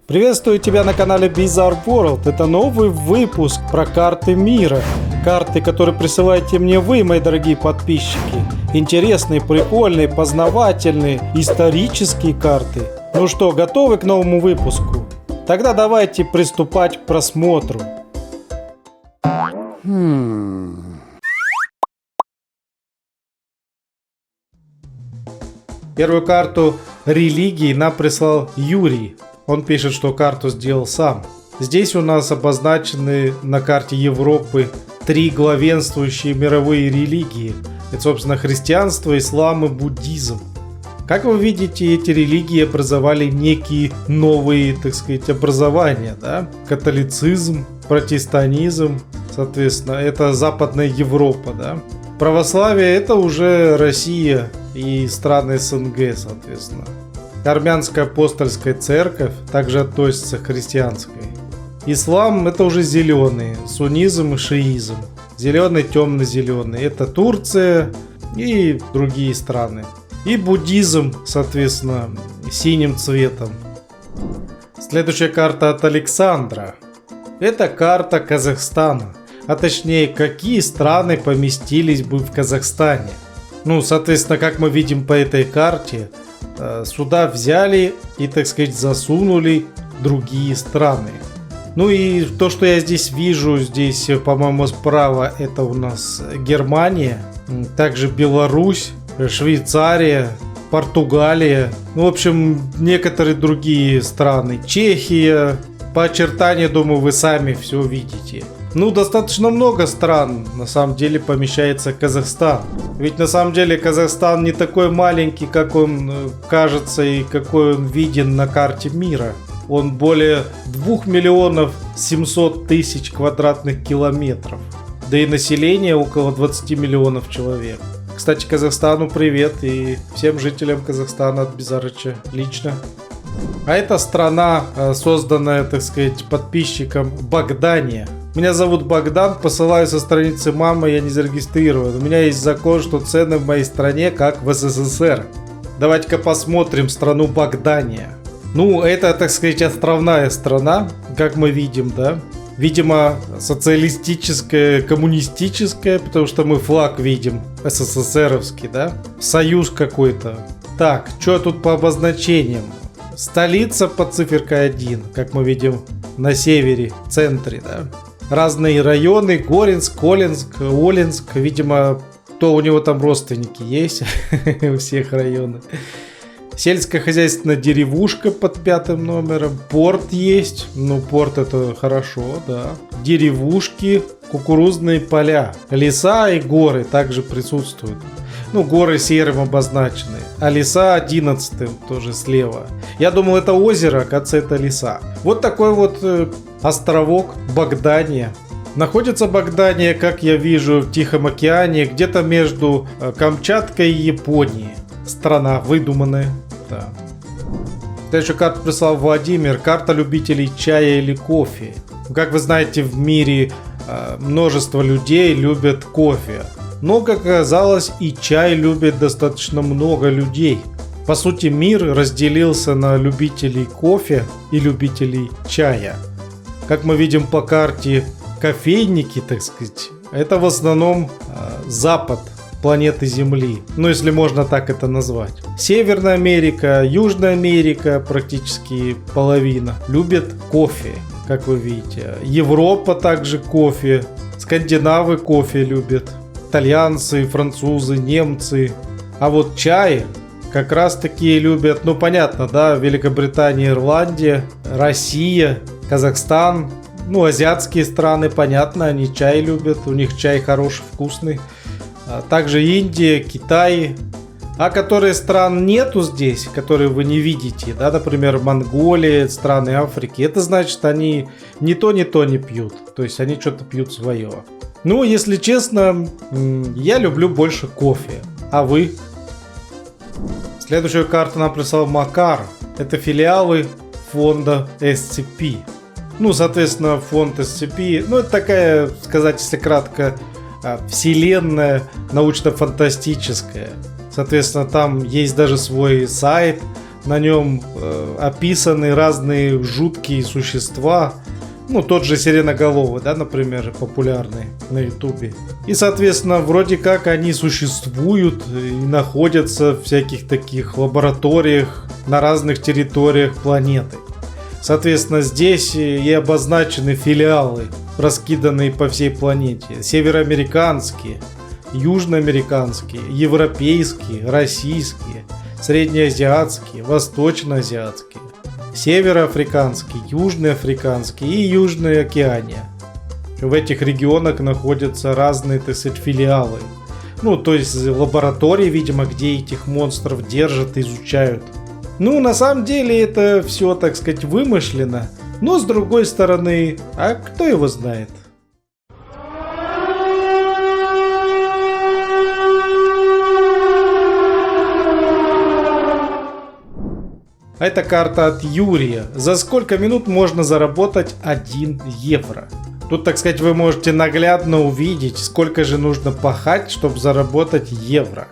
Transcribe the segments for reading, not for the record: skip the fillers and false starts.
Приветствую тебя на канале Bizarre World. Это новый выпуск про карты мира. Карты, которые присылаете мне вы, мои дорогие подписчики. Интересные, прикольные, познавательные, исторические карты. Ну что, готовы к новому выпуску? Тогда давайте приступать к просмотру. Первую карту религии нам прислал Юрий. Он пишет, что карту сделал сам. Здесь у нас обозначены на карте Европы 3 главенствующие мировые религии. Это, собственно, христианство, ислам и буддизм. Как вы видите, эти религии образовали некие новые, так сказать, образования. Да? Католицизм, протестантизм, соответственно, это Западная Европа. Да? Православие — это уже Россия и страны СНГ, соответственно. Армянская апостольская церковь также относится к христианской. Ислам — это уже зеленый, суннизм и шиизм. Зеленый, темно-зеленый — это Турция и другие страны. И буддизм, соответственно, синим цветом. Следующая карта от Александра. Это карта Казахстана. А точнее, какие страны поместились бы в Казахстане. Ну, соответственно, как мы видим по этой карте, сюда взяли и, так сказать, засунули другие страны. Ну и то, что я здесь вижу, здесь, по-моему, справа, это у нас Германия, также Беларусь, Швейцария, Португалия, ну, в общем, некоторые другие страны, Чехия. По очертанию, думаю, вы сами все видите. Ну, достаточно много стран, на самом деле, помещается Казахстан. Ведь, на самом деле, Казахстан не такой маленький, как он кажется и какой он виден на карте мира. Он более 2 миллионов 700 тысяч квадратных километров. Да и население около 20 миллионов человек. Кстати, Казахстану привет и всем жителям Казахстана от Бизарыча лично. А это страна, созданная, так сказать, подписчиком Богдания. Меня зовут Богдан, посылаю со страницы мамы, я не зарегистрирован. У меня есть закон, что цены в моей стране как в СССР. Давайте-ка посмотрим страну Богдания. Ну, это, так сказать, островная страна, как мы видим, да. Видимо, социалистическая, коммунистическая, потому что мы флаг видим СССРовский, да. Союз какой-то. Так, что тут по обозначениям? Столица под циферкой 1, как мы видим на севере, в центре, да. Разные районы, Горинск, Колинск, Олинск, видимо, то у него там родственники есть, у всех районов. Сельскохозяйственная деревушка под 5 номером, порт есть, ну порт это хорошо, да. Деревушки, кукурузные поля, леса и горы также присутствуют. Ну, горы серым обозначены, а леса 11 тоже слева. Я думал, это озеро, оказывается, это леса. Вот такой вот островок Богдания. Находится Богдания, как я вижу, в Тихом океане, где-то между Камчаткой и Японией. Страна выдуманная. Да. Следующую карту прислал Владимир. Карта любителей чая или кофе. Как вы знаете, в мире множество людей любят кофе. Но, как оказалось, и чай любит достаточно много людей. По сути, мир разделился на любителей кофе и любителей чая. Как мы видим по карте, кофейники, так сказать, это в основном запад планеты Земли. Ну, если можно так это назвать. Северная Америка, Южная Америка, практически половина, любят кофе, как вы видите. Европа также кофе, скандинавы кофе любят. Итальянцы, французы, немцы. А вот чай как раз такие любят, ну понятно, да, Великобритания, Ирландия, Россия, Казахстан. Ну, азиатские страны, понятно, они чай любят, у них чай хороший, вкусный. Также Индия, Китай. А которые стран нету здесь, которые вы не видите, да, например, Монголия, страны Африки, это значит, они ни то не пьют. То есть они что-то пьют свое. Ну, если честно, я люблю больше кофе. А вы? Следующую карту нам прислал Макар. Это филиалы фонда SCP. Ну, соответственно, фонд SCP, ну, это такая, сказать, если кратко, вселенная научно-фантастическая. Соответственно, там есть даже свой сайт, На нем описаны разные жуткие существа. Ну, тот же сиреноголовый, да, например, популярный на ютубе. И, соответственно, вроде как они существуют и находятся в всяких таких лабораториях на разных территориях планеты. Соответственно, здесь и обозначены филиалы, раскиданные по всей планете. Североамериканские, южноамериканские, европейские, российские, среднеазиатские, восточноазиатские, североафриканский, южноафриканский и Южная Океания. В этих регионах находятся разные, так сказать, филиалы. Ну, то есть лаборатории, видимо, где этих монстров держат, изучают. Ну, на самом деле это все, так сказать, вымышленно. Но с другой стороны, а кто его знает? Это карта от Юрия. За сколько минут можно заработать 1 евро? Тут, так сказать, вы можете наглядно увидеть, сколько же нужно пахать, чтобы заработать евро.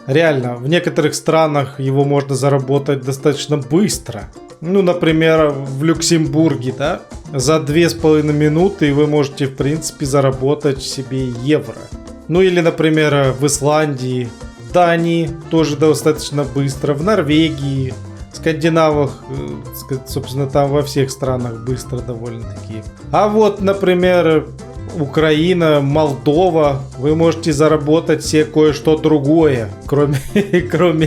Реально, в некоторых странах его можно заработать достаточно быстро. Ну, например, в Люксембурге, да? За 2,5 минуты вы можете, в принципе, заработать себе евро. Ну, или, например, в Исландии, в Дании тоже достаточно быстро, в Норвегии, в Скандинавах, собственно, там во всех странах быстро довольно-таки. А вот, например, Украина, Молдова, вы можете заработать себе кое-что другое, кроме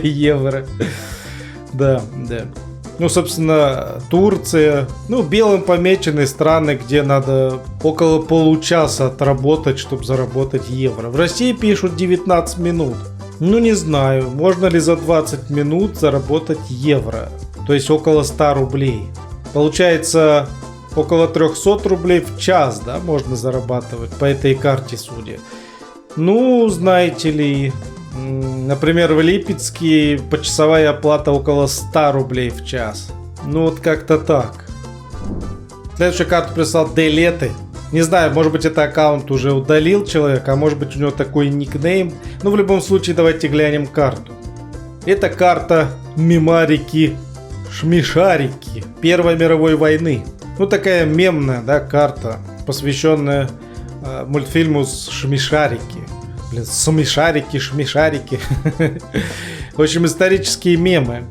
евро. Да. Ну, собственно, Турция, ну, белым помечены страны, где надо около получаса отработать, чтобы заработать евро. В России пишут 19 минут. Ну, не знаю, можно ли за 20 минут заработать евро, то есть около 100 рублей. Получается, около 300 рублей в час, да, можно зарабатывать по этой карте, судя. Ну, знаете ли, например, в Липецке почасовая оплата около 100 рублей в час. Ну, вот как-то так. Следующую карту прислал Делеты. Не знаю, может быть, это аккаунт уже удалил человек, а может быть, у него такой никнейм. Но в любом случае, давайте глянем карту. Это карта Мемарики Шмишарики Первой мировой войны. Ну, такая мемная, да, карта, посвященная мультфильму Шмишарики. Блин, Смешарики, Шмишарики. В общем, исторические мемы.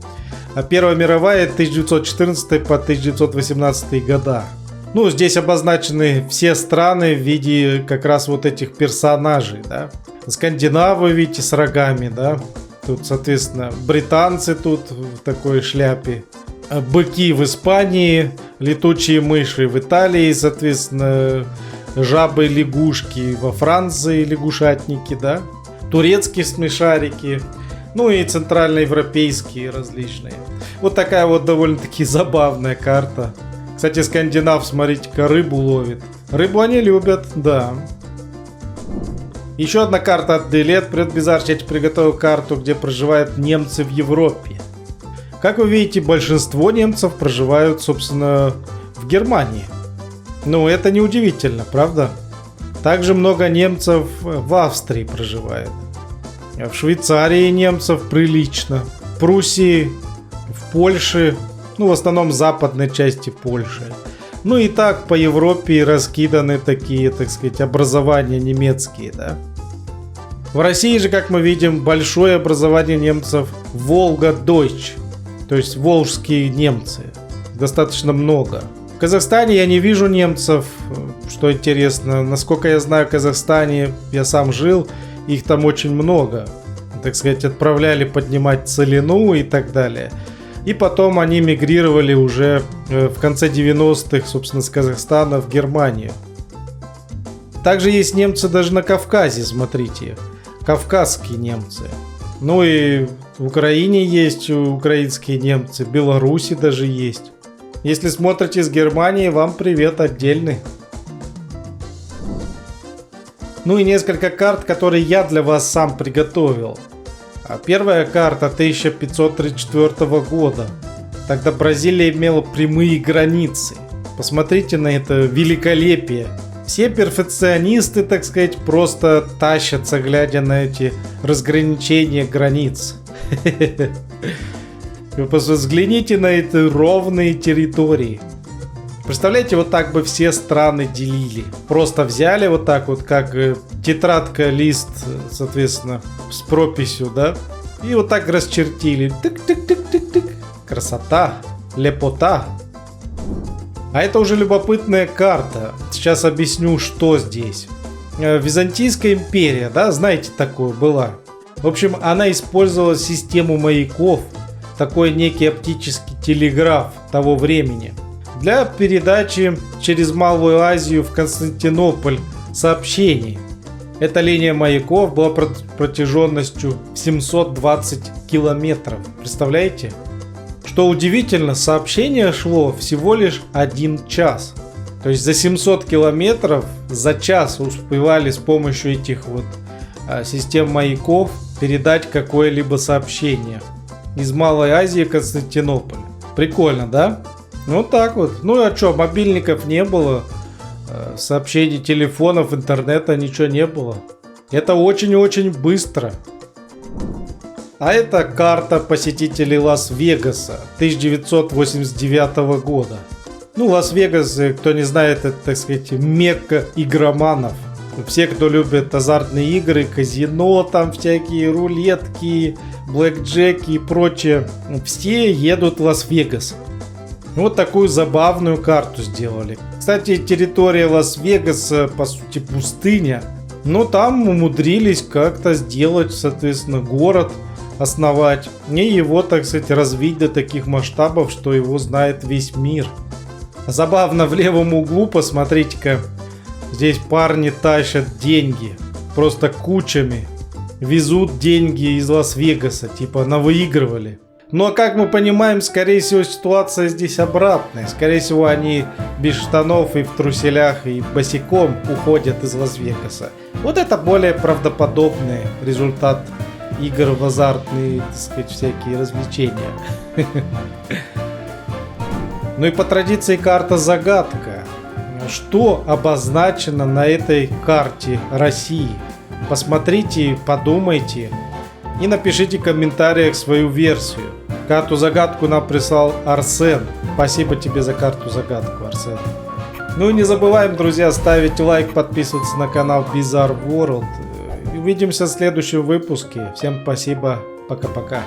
Первая мировая 1914 по 1918 года. Ну, здесь обозначены все страны в виде как раз вот этих персонажей, да. Скандинавы, видите, с рогами, да. Тут, соответственно, британцы тут в такой шляпе. Быки в Испании, летучие мыши в Италии, соответственно, жабы, лягушки во Франции, лягушатники, да. Турецкие смешарики, ну и центральноевропейские различные. Вот такая вот довольно-таки забавная карта. Кстати, скандинав, смотрите-ка, рыбу ловит. Рыбу они любят, да. Еще одна карта от Делет. Привет, Безарч, я тебе приготовил карту, где проживают немцы в Европе. Как вы видите, большинство немцев проживают, собственно, в Германии. Ну, это не удивительно, правда? Также много немцев в Австрии проживает. В Швейцарии немцев прилично. В Пруссии, в Польше, ну, в основном западной части Польши. Ну и так по Европе раскиданы такие, так сказать, образования немецкие, да. В России же, как мы видим, большое образование немцев Волга-Дойч, то есть волжские немцы. Достаточно много. В Казахстане я не вижу немцев, что интересно. Насколько я знаю, в Казахстане я сам жил, их там очень много. Так сказать, отправляли поднимать целину и так далее. И потом они мигрировали уже в конце 90-х, собственно, с Казахстана в Германию. Также есть немцы даже на Кавказе, смотрите. Кавказские немцы. Ну и в Украине есть украинские немцы, в Беларуси даже есть. Если смотрите с Германии, вам привет отдельный. Ну и несколько карт, которые я для вас сам приготовил. Первая карта 1534 года. Тогда Бразилия имела прямые границы. Посмотрите на это великолепие. Все перфекционисты, так сказать, просто тащатся, глядя на эти разграничения границ. Вы просто взгляните на эти ровные территории. Представляете, вот так бы все страны делили. Просто взяли вот так вот, как тетрадка, лист, соответственно, с прописью, да? И вот так расчертили. Тык-тык-тык-тык-тык. Красота, лепота. А это уже любопытная карта. Сейчас объясню, что здесь. Византийская империя, да, знаете, такую была. В общем, она использовала систему маяков, такой некий оптический телеграф того времени, для передачи через Малую Азию в Константинополь сообщений. Эта линия маяков была протяженностью 720 километров. Представляете? Что удивительно, сообщение шло всего лишь 1 час. То есть за 700 километров за час успевали с помощью этих вот систем маяков передать какое-либо сообщение из Малой Азии в Константинополь. Прикольно, да? Ну так вот. Ну а что, мобильников не было, сообщений, телефонов, интернета, ничего не было. Это очень-очень быстро. А это карта посетителей Лас-Вегаса 1989 года. Ну, Лас-Вегас, кто не знает, это, так сказать, мекка игроманов. Все, кто любит азартные игры, казино, там всякие рулетки, блэкджеки и прочее, все едут в Лас-Вегас. Вот такую забавную карту сделали. Кстати, территория Лас-Вегаса, по сути, пустыня. Но там умудрились как-то сделать, соответственно, город, основать. И его, так сказать, развить до таких масштабов, что его знает весь мир. Забавно, в левом углу, посмотрите-ка, здесь парни тащат деньги. Просто кучами. Везут деньги из Лас-Вегаса, типа навыигрывали. Но, как мы понимаем, скорее всего, ситуация здесь обратная. Скорее всего, они без штанов и в труселях и босиком уходят из Лас-Вегаса. Вот это более правдоподобный результат игр в азартные, так сказать, всякие развлечения. Ну и по традиции карта-загадка. Что обозначено на этой карте России? Посмотрите, подумайте и напишите в комментариях свою версию. Карту-загадку нам прислал Арсен. Спасибо тебе за карту-загадку, Арсен. Ну и не забываем, друзья, ставить лайк, подписываться на канал Bizarre World. Увидимся в следующем выпуске. Всем спасибо. Пока-пока.